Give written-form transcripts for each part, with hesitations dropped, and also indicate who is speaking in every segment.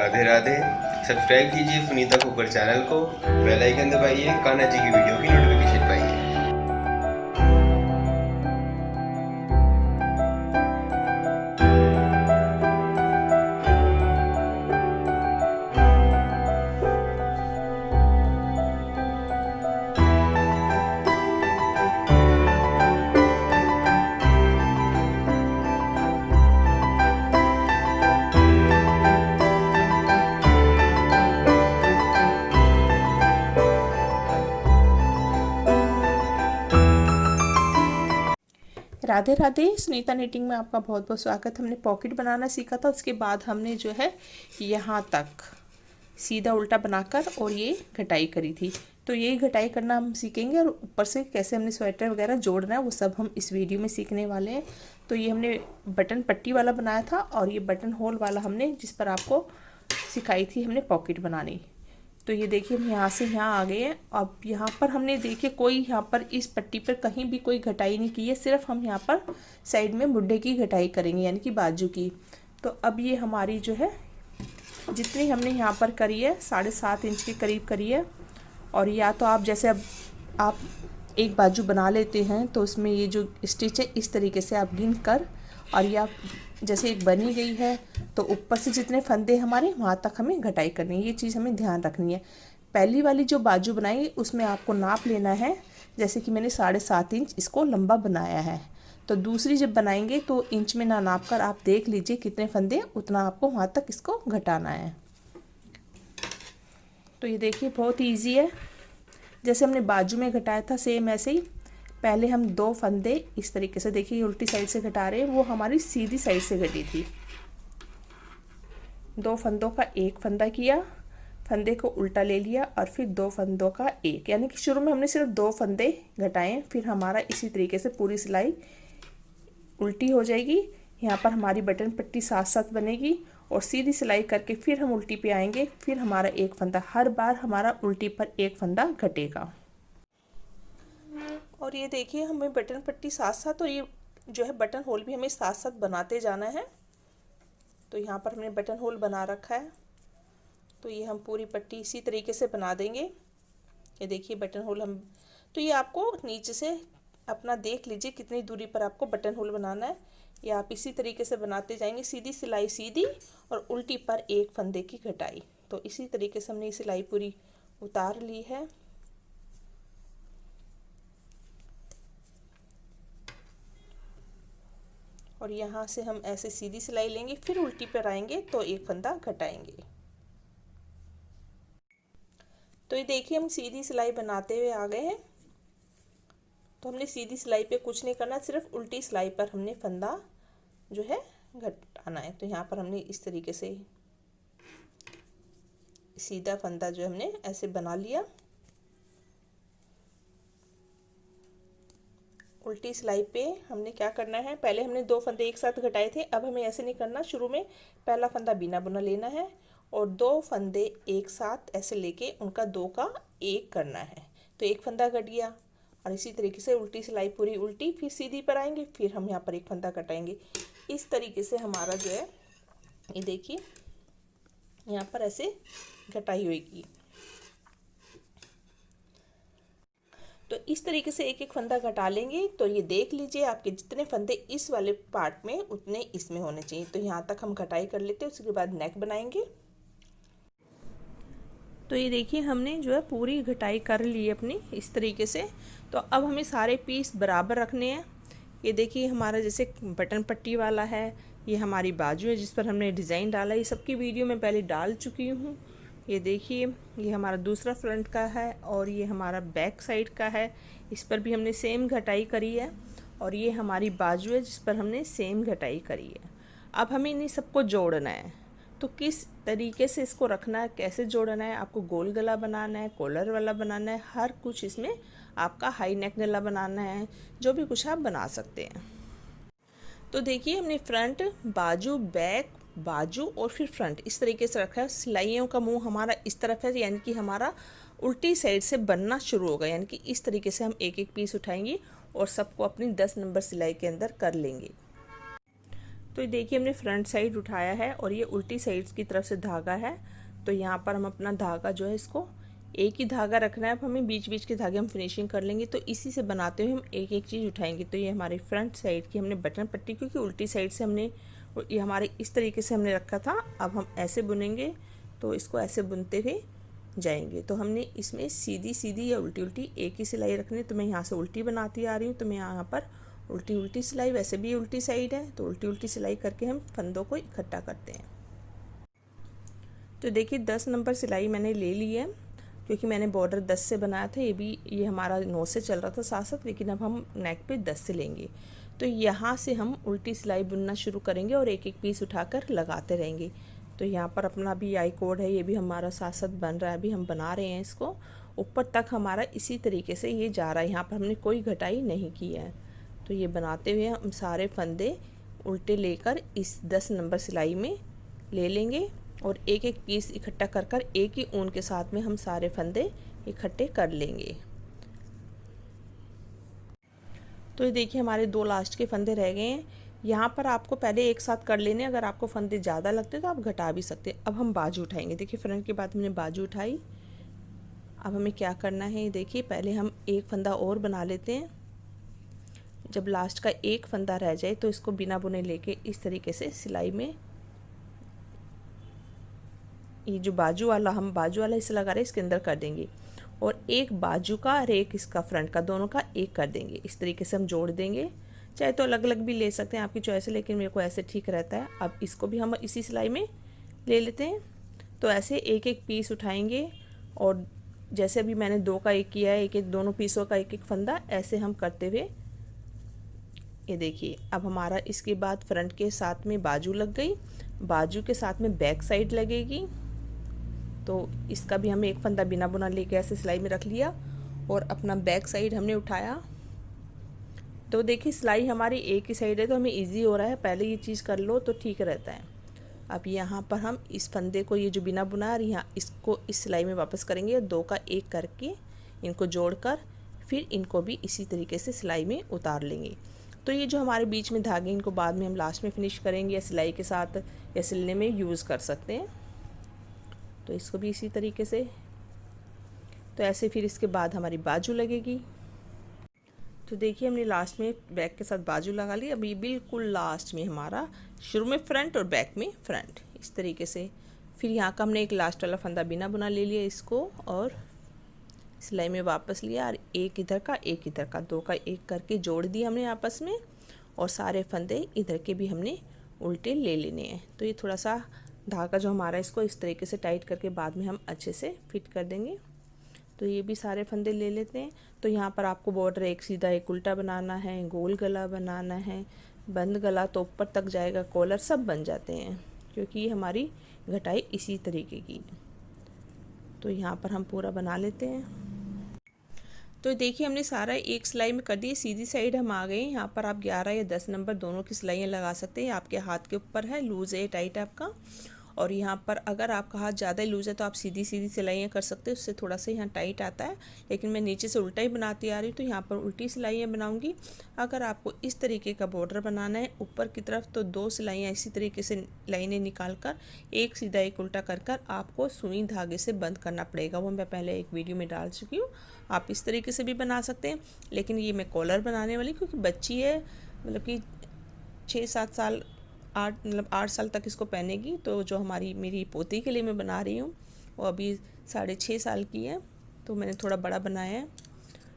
Speaker 1: Radhe Radhe. Subscribe कीजिए Sunita cooker channel को, bell icon दबाइए, कान्हा जी की वीडियो की नोटिफिकेशन पाइए।
Speaker 2: राधे राधे। सुनीता निटिंग में आपका बहुत बहुत स्वागत। हमने पॉकेट बनाना सीखा था, उसके बाद हमने जो है यहाँ तक सीधा उल्टा बनाकर और ये घटाई करी थी। तो यही घटाई करना हम सीखेंगे और ऊपर से कैसे हमने स्वेटर वगैरह जोड़ना है वो सब हम इस वीडियो में सीखने वाले हैं। तो ये हमने बटन पट्टी वाला बनाया था और ये बटन होल वाला हमने जिस पर आपको सिखाई थी हमने पॉकेट बनानी। तो ये देखिए हम यहाँ से यहाँ आ गए हैं। अब यहाँ पर हमने देखिए कोई यहाँ पर इस पट्टी पर कहीं भी कोई घटाई नहीं की है, सिर्फ हम यहाँ पर साइड में मुड्ढे की घटाई करेंगे यानी कि बाजू की। तो अब ये हमारी जो है जितनी हमने यहाँ पर करी है 7.5 इंच के करीब करी है। और या तो आप जैसे अब आप एक बाजू बना लेते हैं तो उसमें ये जो स्टिच है इस तरीके से आप गिन कर, और या जैसे एक बनी गई है तो ऊपर से जितने फंदे हमारे वहाँ तक हमें घटाई करनी है। ये चीज़ हमें ध्यान रखनी है। पहली वाली जो बाजू बनाई उसमें आपको नाप लेना है, जैसे कि मैंने 7.5 इंच इसको लंबा बनाया है। तो दूसरी जब बनाएंगे तो इंच में ना नाप कर आप देख लीजिए कितने फंदे, उतना आपको वहाँ तक इसको घटाना है। तो ये देखिए बहुत ईजी है। जैसे हमने बाजू में घटाया था सेम ऐसे ही पहले हम 2 फंदे इस तरीके से, देखिए उल्टी साइड से घटा रहे हैं, वो हमारी सीधी साइड से घटी थी। 2 फंदों का एक फंदा किया, फंदे को उल्टा ले लिया और फिर 2 फंदों का एक, यानी कि शुरू में हमने सिर्फ 2 फंदे घटाए। फिर हमारा इसी तरीके से पूरी सिलाई उल्टी हो जाएगी। यहाँ पर हमारी बटन पट्टी साथ साथ बनेगी और सीधी सिलाई करके फिर हम उल्टी पे आएंगे। फिर हमारा एक फंदा, हर बार हमारा उल्टी पर एक फंदा घटेगा। और ये देखिए हमें बटन पट्टी साथ साथ और ये जो है बटन होल भी हमें साथ साथ बनाते जाना है। तो यहाँ पर हमने बटन होल बना रखा है, तो ये हम पूरी पट्टी इसी तरीके से बना देंगे। ये देखिए बटन होल हम, तो ये आपको नीचे से अपना देख लीजिए कितनी दूरी पर आपको बटन होल बनाना है। ये आप इसी तरीके से बनाते जाएंगे, सीधी सिलाई सीधी और उल्टी पर एक फंदे की घटाई। तो इसी तरीके से हमने सिलाई पूरी उतार ली है। और यहाँ से हम ऐसे सीधी सिलाई लेंगे, फिर उल्टी पर आएंगे तो एक फंदा घटाएंगे। तो ये देखिए हम सीधी सिलाई बनाते हुए आ गए हैं। तो हमने सीधी सिलाई पे कुछ नहीं करना, सिर्फ उल्टी सिलाई पर हमने फंदा जो है घटाना है। तो यहाँ पर हमने इस तरीके से सीधा फंदा जो हमने ऐसे बना लिया। उल्टी सिलाई पे हमने क्या करना है, पहले हमने 2 फंदे एक साथ घटाए थे, अब हमें ऐसे नहीं करना। शुरू में पहला फंदा बिना बुना लेना है और 2 फंदे एक साथ ऐसे लेके उनका 2 का 1 करना है। तो एक फंदा घट गया और इसी तरीके से उल्टी सिलाई पूरी उल्टी, फिर सीधी पर आएंगे, फिर हम यहाँ पर एक फंदा घटाएंगे। इस तरीके से हमारा जो है ये देखिए यहाँ पर ऐसे घटाई होगी। तो इस तरीके से एक एक फंदा घटा लेंगे। तो ये देख लीजिए आपके जितने फंदे इस वाले पार्ट में उतने इसमें होने चाहिए। तो यहाँ तक हम घटाई कर लेते हैं, उसके बाद नेक बनाएंगे। तो ये देखिए हमने जो है पूरी घटाई कर ली है अपनी इस तरीके से। तो अब हमें सारे पीस बराबर रखने हैं। ये देखिए हमारा जैसे बटन पट्टी वाला है, ये हमारी बाजू है जिस पर हमने डिज़ाइन डाला, ये सबकी वीडियो मैं पहले डाल चुकी हूँ। ये देखिए ये हमारा दूसरा फ्रंट का है और ये हमारा बैक साइड का है, इस पर भी हमने सेम घटाई करी है। और ये हमारी बाजू है जिस पर हमने सेम घटाई करी है। अब हमें इन्हीं सबको जोड़ना है। तो किस तरीके से इसको रखना है, कैसे जोड़ना है, आपको गोल गला बनाना है, कॉलर वाला बनाना है, हर कुछ इसमें आपका हाई नेक गला बनाना है, जो भी कुछ आप बना सकते हैं। तो देखिए हमने फ्रंट, बाजू, बैक, बाजू और फिर फ्रंट इस तरीके से रखा है। सिलाइयों का मुंह हमारा इस तरफ है, यानी कि हमारा उल्टी साइड से बनना शुरू होगा। यानी कि इस तरीके से हम एक एक पीस उठाएंगे और सबको अपनी 10 नंबर सिलाई के अंदर कर लेंगे। तो ये देखिए हमने फ्रंट साइड उठाया है और ये उल्टी साइड की तरफ से धागा है। तो यहाँ पर हम अपना धागा जो है इसको एक ही धागा रखना है। अब हमें बीच बीच के धागे हम फिनिशिंग कर लेंगे, तो इसी से बनाते हुए हम एक एक चीज़ उठाएंगे। तो ये हमारी फ्रंट साइड की हमने बटन पट्टी, क्योंकि उल्टी साइड से हमने ये हमारे इस तरीके से हमने रखा था। अब हम ऐसे बुनेंगे, तो इसको ऐसे बुनते हुए जाएंगे। तो हमने इसमें सीधी सीधी या उल्टी उल्टी एक ही सिलाई रखनी है। तो मैं यहाँ से उल्टी बनाती आ रही हूँ, तो मैं यहाँ पर उल्टी उल्टी सिलाई, वैसे भी उल्टी साइड है तो उल्टी उल्टी सिलाई करके हम फंदों को इकट्ठा करते हैं। तो देखिए 10 नंबर सिलाई मैंने ले ली है, क्योंकि मैंने बॉर्डर 10 से बनाया था। ये हमारा 9 से चल रहा था साथ साथ, लेकिन अब हम नेक पे 10 से लेंगे। तो यहाँ से हम उल्टी सिलाई बुनना शुरू करेंगे और एक एक पीस उठाकर लगाते रहेंगे। तो यहाँ पर अपना भी आई कोड है, ये भी हमारा साथ साथ बन रहा है। अभी हम बना रहे हैं इसको, ऊपर तक हमारा इसी तरीके से ये जा रहा है। यहाँ पर हमने कोई घटाई नहीं की है। तो ये बनाते हुए हम सारे फंदे उल्टे लेकर इस 10 नंबर सिलाई में ले लेंगे और एक एक पीस इकट्ठा कर कर एक ही ऊन के साथ में हम सारे फंदे इकट्ठे कर लेंगे। तो ये देखिए हमारे 2 लास्ट के फंदे रह गए हैं। यहाँ पर आपको पहले एक साथ कर लेने, अगर आपको फंदे ज़्यादा लगते तो आप घटा भी सकते। अब हम बाजू उठाएंगे। देखिए फ्रंट के बाद हमने बाजू उठाई। अब हमें क्या करना है, देखिए पहले हम एक फंदा और बना लेते हैं। जब लास्ट का एक फंदा रह जाए तो इसको बिना बुने लेके इस तरीके से सिलाई में, ये जो बाजू वाला हम बाजू वाला हिस्सा लगा रहे हैं इसके अंदर कर देंगे और एक बाजू का और एक इसका फ्रंट का, दोनों का एक कर देंगे। इस तरीके से हम जोड़ देंगे। चाहे तो अलग अलग भी ले सकते हैं, आपकी चॉइस है, लेकिन मेरे को ऐसे ठीक रहता है। अब इसको भी हम इसी सिलाई में ले लेते हैं। तो ऐसे एक एक पीस उठाएंगे और जैसे अभी मैंने 2 का एक किया है, एक एक दोनों पीसों का एक एक फंदा, ऐसे हम करते हुए ये देखिए अब हमारा इसके बाद फ्रंट के साथ में बाजू लग गई, बाजू के साथ में बैक साइड लगेगी। तो इसका भी हमें एक फंदा बिना बुना लेके ऐसे सिलाई में रख लिया और अपना बैक साइड हमने उठाया। तो देखिए सिलाई हमारी एक ही साइड है तो हमें इजी हो रहा है, पहले ये चीज़ कर लो तो ठीक रहता है। अब यहाँ पर हम इस फंदे को, ये जो बिना बुना है यहाँ इसको इस सिलाई में वापस करेंगे, 2 का एक करके इनको जोड़कर फिर इनको भी इसी तरीके से सिलाई में उतार लेंगे। तो ये जो हमारे बीच में धागे, इनको बाद में हम लास्ट में फिनिश करेंगे या सिलाई के साथ या सिलने में यूज़ कर सकते हैं। तो इसको भी इसी तरीके से, तो ऐसे फिर इसके बाद हमारी बाजू लगेगी। तो देखिए हमने लास्ट में बैक के साथ बाजू लगा ली। अभी बिल्कुल लास्ट में हमारा, शुरू में फ्रंट और बैक में फ्रंट, इस तरीके से। फिर यहाँ का हमने एक लास्ट वाला फंदा बिना बुना ले लिया इसको और सिलाई में वापस लिया और एक इधर का एक इधर का, 2 का एक करके जोड़ दिया हमने आपस में और सारे फंदे इधर के भी हमने उल्टे ले लेने हैं। तो ये थोड़ा सा धागा जो हमारा, इसको इस तरीके से टाइट करके बाद में हम अच्छे से फिट कर देंगे। तो ये भी सारे फंदे ले लेते हैं। तो यहाँ पर आपको बॉर्डर एक सीधा एक उल्टा बनाना है, गोल गला बनाना है, बंद गला तो ऊपर तक जाएगा, कॉलर सब बन जाते हैं, क्योंकि ये हमारी घटाई इसी तरीके की। तो यहाँ पर हम पूरा बना लेते हैं। तो देखिए हमने सारा एक सिलाई में कर दिया, सीधी साइड हम आ गए। यहाँ पर आप 11 या 10 नंबर दोनों की सिलाइयाँ लगा सकते हैं, आपके हाथ के ऊपर है, लूज़ है टाइट है आपका। और यहाँ पर अगर आपका हाथ ज़्यादा लूज़ है तो आप सीधी सीधी सिलाइयाँ कर सकते हैं, उससे थोड़ा सा यहाँ टाइट आता है। लेकिन मैं नीचे से उल्टा ही बनाती आ रही हूँ, तो यहाँ पर उल्टी सिलाइयाँ बनाऊँगी। अगर आपको इस तरीके का बॉर्डर बनाना है ऊपर की तरफ, तो 2 सिलाइयाँ इसी तरीके से लाइनें निकाल कर एक सीधा एक उल्टा कर कर आपको सुई धागे से बंद करना पड़ेगा। वो मैं पहले एक वीडियो में डाल चुकी हूँ, आप इस तरीके से भी बना सकते हैं। लेकिन ये मैं कॉलर बनाने वाली, क्योंकि बच्ची है, मतलब कि 6-7 साल 8 साल तक इसको पहनेगी। तो जो मेरी पोती के लिए मैं बना रही हूँ, वो अभी 6.5 साल की है, तो मैंने थोड़ा बड़ा बनाया है,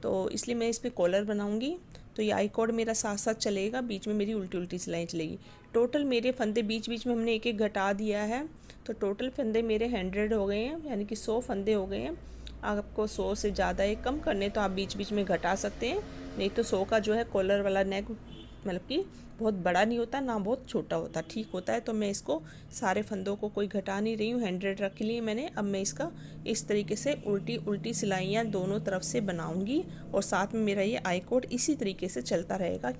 Speaker 2: तो इसलिए मैं इस पर कॉलर बनाऊँगी। तो ये आई कोड मेरा साथ साथ चलेगा, बीच में मेरी उल्टी उल्टी सिलाई चलेगी। टोटल मेरे फंदे बीच बीच में हमने एक एक घटा दिया है, तो टोटल फंदे मेरे 100 हो गए हैं, यानी कि 100 फंदे हो गए हैं। आपको 100 से ज़्यादा एक कम करने तो आप बीच बीच में घटा सकते हैं, नहीं तो 100 का जो है कॉलर वाला नेक, मतलब कि बहुत बड़ा नहीं होता ना बहुत छोटा होता, ठीक होता है। तो मैं इसको सारे फंदों को कोई घटा नहीं रही हूँ, 100 रख लिए मैंने। अब मैं इसका इस तरीके से उल्टी उल्टी सिलाइयाँ दोनों तरफ से बनाऊंगी और साथ में मेरा ये आई कोड इसी तरीके से चलता रहेगा।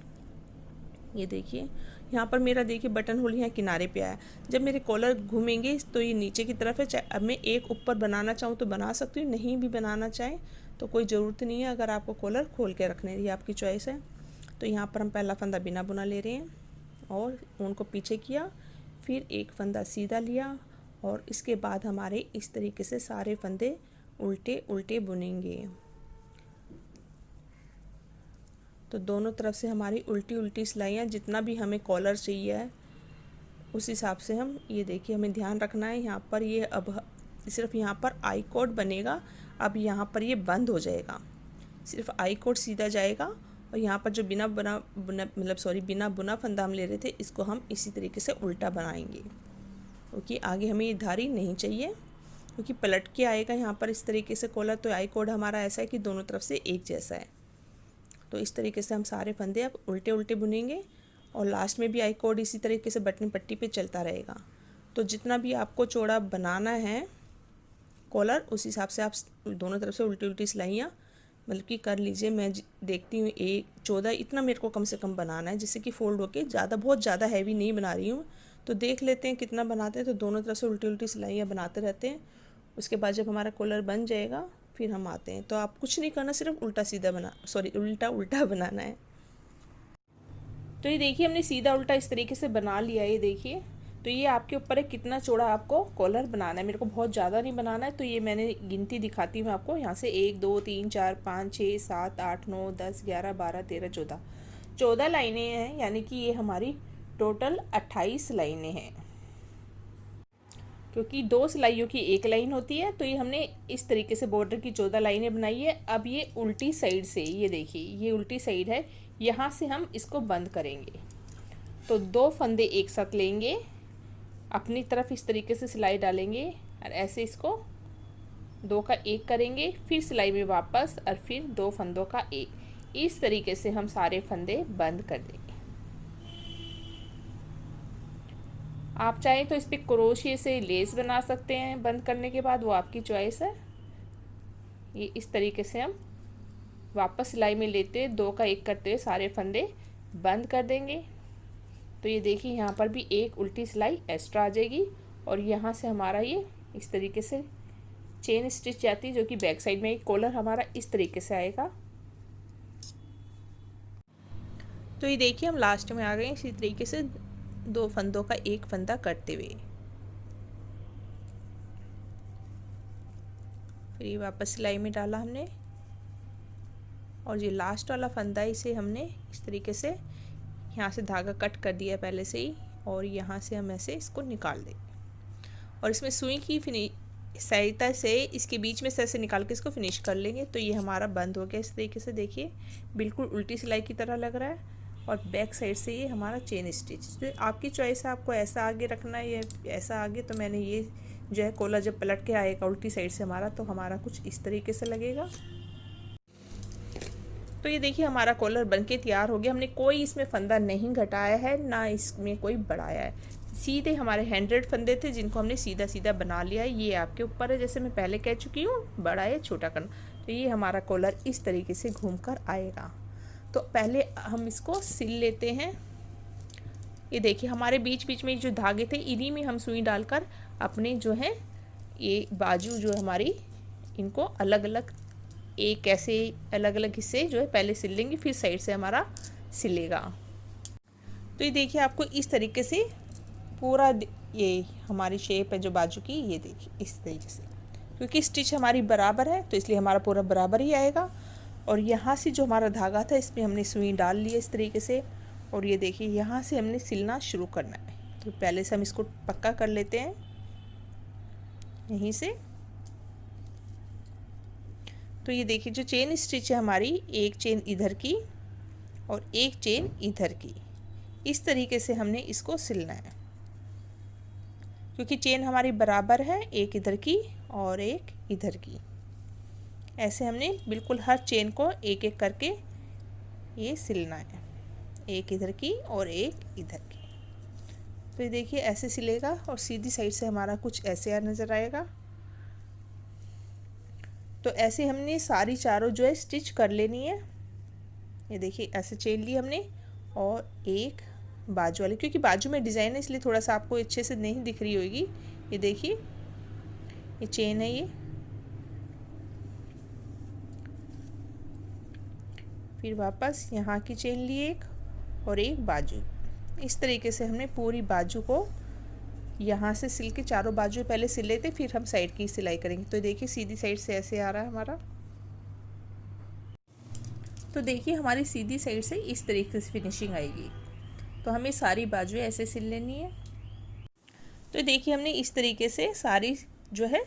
Speaker 2: ये देखिए यहाँ पर मेरा देखिए बटन होल यहाँ किनारे पे आया, जब मेरे कॉलर घूमेंगे तो ये नीचे की तरफ है। अब मैं एक ऊपर बनाना चाहूँ तो बना सकती हूँ, नहीं भी बनाना चाहे तो कोई ज़रूरत नहीं है। अगर आपको कॉलर खोल के रखने, ये आपकी चॉइस है। तो यहाँ पर हम पहला फंदा बिना बुना ले रहे हैं और उनको पीछे किया, फिर एक फंदा सीधा लिया और इसके बाद हमारे इस तरीके से सारे फंदे उल्टे उल्टे बुनेंगे। तो दोनों तरफ से हमारी उल्टी उल्टी सिलाइयाँ, जितना भी हमें कॉलर चाहिए है उस हिसाब से हम, ये देखिए हमें ध्यान रखना है यहाँ पर, ये अब सिर्फ यहाँ पर आई कोड बनेगा, अब यहाँ पर ये बंद हो जाएगा, सिर्फ आई कोड सीधा जाएगा और यहाँ पर जो बिना बुना फंदा हम ले रहे थे इसको हम इसी तरीके से उल्टा बनाएंगे, क्योंकि आगे हमें ये धारी नहीं चाहिए, क्योंकि पलट के आएगा यहाँ पर इस तरीके से कॉलर। तो आई कोड हमारा ऐसा है कि दोनों तरफ से एक जैसा है। तो इस तरीके से हम सारे फंदे अब उल्टे उल्टे बुनेंगे और लास्ट में भी आई कोड इसी तरीके से बटन पट्टी पे चलता रहेगा। तो जितना भी आपको चौड़ा बनाना है कॉलर, उस हिसाब से आप दोनों तरफ से उल्टी उल्टी सिलाइयाँ मतलब कि कर लीजिए। मैं देखती हूँ 14 इतना मेरे को कम से कम बनाना है, जिससे कि फ़ोल्ड होके बहुत ज़्यादा हैवी नहीं बना रही हूँ। तो देख लेते हैं कितना बनाते हैं। तो दोनों तरफ से उल्टी उल्टी सिलाइयाँ बनाते रहते हैं। उसके बाद जब हमारा कॉलर बन जाएगा फिर हम आते हैं। तो आप कुछ नहीं करना, सिर्फ उल्टा उल्टा बनाना है। तो ये देखिए हमने सीधा उल्टा इस तरीके से बना लिया है, ये देखिए। तो ये आपके ऊपर है कितना चौड़ा आपको कॉलर बनाना है। मेरे को बहुत ज़्यादा नहीं बनाना है, तो ये मैंने गिनती दिखाती हूँ आपको। यहाँ से 1 2 3 4 5 6 7 8 9 10 11 12 13 14 लाइनें हैं, यानी कि ये हमारी टोटल 28 लाइनें हैं, क्योंकि 2 सिलाइयों की एक लाइन होती है। तो ये हमने इस तरीके से बॉर्डर की 14 लाइनें बनाई है। अब ये उल्टी साइड से, ये देखिए ये उल्टी साइड है, यहाँ से हम इसको बंद करेंगे। तो 2 फंदे एक साथ लेंगे, अपनी तरफ इस तरीके से सिलाई डालेंगे और ऐसे इसको 2 का 1 करेंगे, फिर सिलाई में वापस और फिर 2 फंदों का 1। इस तरीके से हम सारे फंदे बंद कर देंगे। आप चाहें तो इस पर क्रोशिये से लेस बना सकते हैं बंद करने के बाद, वो आपकी चॉइस है। ये इस तरीके से हम वापस सिलाई में लेते हुए 2 का 1 करते हुए सारे फंदे बंद कर देंगे। तो ये देखिए यहाँ पर भी एक उल्टी सिलाई एक्स्ट्रा आ जाएगी और यहाँ से हमारा ये इस तरीके से चेन स्टिच जाती है, जो कि बैक साइड में कॉलर हमारा इस तरीके से आएगा। तो ये देखिए हम लास्ट में आ गए इसी तरीके से 2 फंदों का 1 फंदा करते हुए। फिर ये वापस सिलाई में डाला हमने और ये लास्ट वाला फंदा, इसे हमने इस तरीके से यहाँ से धागा कट कर दिया पहले से ही, और यहाँ से हम ऐसे इसको निकाल देंगे और इसमें सुई की सहायता से इसके बीच में से ऐसे निकाल के इसको फिनिश कर लेंगे। तो ये हमारा बंद हो गया इस तरीके से, देखिए बिल्कुल उल्टी सिलाई की तरह लग रहा है। और बैक साइड से ये हमारा चेन स्टिच, तो आपकी चॉइस है, आपको ऐसा आगे रखना है या ऐसा आगे। तो मैंने ये जो है कॉलर जब पलट के आएगा उल्टी साइड से हमारा, तो हमारा कुछ इस तरीके से लगेगा। तो ये देखिए हमारा कॉलर बनके तैयार हो गया। हमने कोई इसमें फंदा नहीं घटाया है, ना इसमें कोई बढ़ाया है। सीधे हमारे 100 फंदे थे जिनको हमने सीधा सीधा बना लिया है। ये आपके ऊपर है, जैसे मैं पहले कह चुकी हूँ, बड़ा या छोटा करना। तो ये हमारा कॉलर इस तरीके से घूम कर आएगा। तो पहले हम इसको सिल लेते हैं। ये देखिए हमारे बीच बीच में जो धागे थे, इन्हीं में हम सुई डालकर अपने जो है ये बाजू जो हमारी, इनको अलग अलग एक ऐसे अलग अलग हिस्से जो है पहले सिल लेंगे, फिर साइड से हमारा सिलेगा। तो ये देखिए आपको इस तरीके से पूरा ये हमारी शेप है जो बाजू की, ये देखिए इस तरीके से, क्योंकि स्टिच हमारी बराबर है तो इसलिए हमारा पूरा बराबर ही आएगा। और यहाँ से जो हमारा धागा था इसमें हमने सुई डाल लिया इस तरीके से, और ये देखिए यहाँ से हमने सिलना शुरू करना है। तो पहले से हम इसको पक्का कर लेते हैं यहीं से। तो ये देखिए जो चेन स्टिच है हमारी, एक चेन इधर की और एक चेन इधर की, इस तरीके से हमने इसको सिलना है, क्योंकि चेन हमारी बराबर है, एक इधर की और एक इधर की। ऐसे हमने बिल्कुल हर चेन को एक एक करके ये सिलना है, एक इधर की और एक इधर की। तो ये देखिए ऐसे सिलेगा और सीधी साइड से हमारा कुछ ऐसे नज़र आएगा। तो ऐसे हमने सारी चारों जो है स्टिच कर लेनी है। ये देखिए ऐसे चेन ली हमने और एक बाजू वाली, क्योंकि बाजू में डिज़ाइन है इसलिए थोड़ा सा आपको अच्छे से नहीं दिख रही होगी। ये देखिए ये चेन है, ये फिर वापस यहाँ की चेन ली एक और एक बाजू, इस तरीके से हमने पूरी बाजू को यहाँ से सिल के चारों बाजू पहले सिल लेते, फिर हम साइड की सिलाई करेंगे। तो देखिए सीधी साइड से ऐसे आ रहा है हमारा। तो देखिए हमारी सीधी साइड से इस तरीके से फिनिशिंग आएगी। तो हमें सारी बाजुएं ऐसे सिल लेनी है। तो देखिए हमने इस तरीके से सारी जो है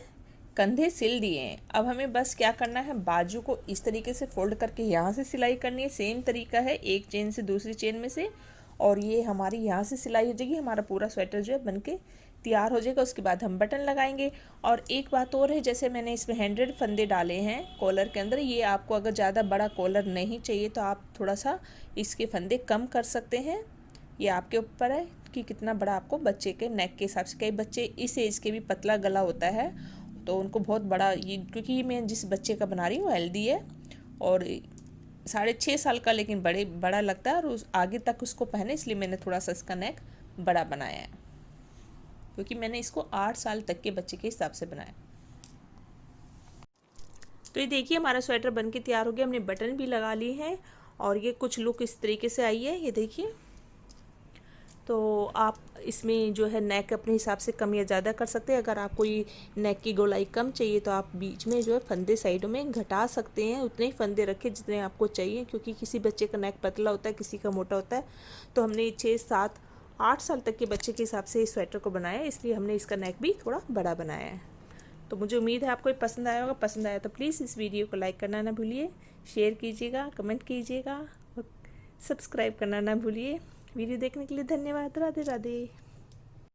Speaker 2: कंधे सिल दिए हैं। अब हमें बस क्या करना है, बाजू को इस तरीके से फोल्ड करके यहाँ से सिलाई करनी है। सेम तरीका है, एक चेन से दूसरी चेन में से, और ये हमारी यहाँ से सिलाई हो जाएगी। हमारा पूरा स्वेटर जो है बनके तैयार हो जाएगा। उसके बाद हम बटन लगाएंगे। और एक बात और है, जैसे मैंने इसमें 100 फंदे डाले हैं कॉलर के अंदर, ये आपको अगर ज़्यादा बड़ा कॉलर नहीं चाहिए तो आप थोड़ा सा इसके फंदे कम कर सकते हैं। ये आपके ऊपर है कि कितना बड़ा आपको बच्चे के नेक के हिसाब से। कई बच्चे इस एज के भी पतला गला होता है तो उनको बहुत बड़ा, ये क्योंकि मैं जिस बच्चे का बना रही हूँ हेल्दी है और 6.5 साल का, लेकिन बड़ा लगता है और उस आगे तक उसको पहने, इसलिए मैंने थोड़ा सा इसका नेक बड़ा बनाया है, क्योंकि मैंने इसको 8 साल तक के बच्चे के हिसाब से बनाया। तो ये देखिए हमारा स्वेटर बन के तैयार हो गया। हमने बटन भी लगा ली है और ये कुछ लुक इस तरीके से आई है, ये देखिए। तो आप इसमें जो है नेक अपने हिसाब से कम या ज़्यादा कर सकते हैं। अगर आपको ये नेक की गोलाई कम चाहिए तो आप बीच में जो है फंदे साइडों में घटा सकते हैं। उतने ही फंदे रखें जितने आपको चाहिए, क्योंकि किसी बच्चे का नेक पतला होता है, किसी का मोटा होता है। तो हमने 6, 7, 8 साल तक के बच्चे के हिसाब से इस स्वेटर को बनाया है, इसलिए हमने इसका नेक भी थोड़ा बड़ा बनाया है। तो मुझे उम्मीद है आपको ये पसंद आया होगा। पसंद आया तो प्लीज़ इस वीडियो को लाइक करना ना भूलिए, शेयर कीजिएगा, कमेंट कीजिएगा और सब्सक्राइब करना ना भूलिए। वीडियो देखने के लिए धन्यवाद। राधे राधे।